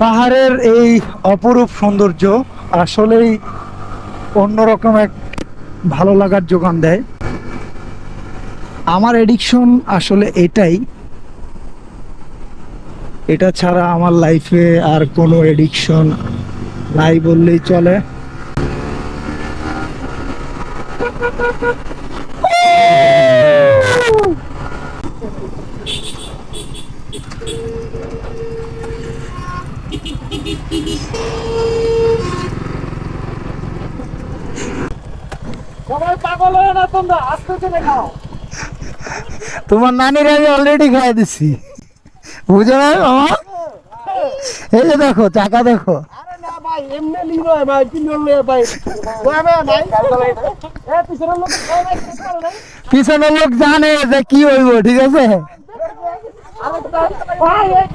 পাহাড়ের এই অপরূপ সৌন্দর্য আসলেই অন্যরকম এক ভালো লাগার যোগান দেয়। আমার এডিকশন আসলে এটাই, এটা ছাড়া আমার লাইফে আর কোনো এডিকশন নাই বললেই চলে। সবাই পাগল হয়ে না, তোমরা আস্তে চলে খাও। তোমার নানির আমি অলরেডি খাইয়ে দিছি, বুঝো না মামা? এই যে দেখো, চাকা দেখো। আরে না ভাই, এমনি লিনো ভাই, তিনজন লয়ে ভাই ওয়াবে নাই। এ পিছনের লোক খায় নাই, শেষ করে নাই। পিছনের লোক জানে যে কি হইব, ঠিক আছে। আরেকটা ভাই, এই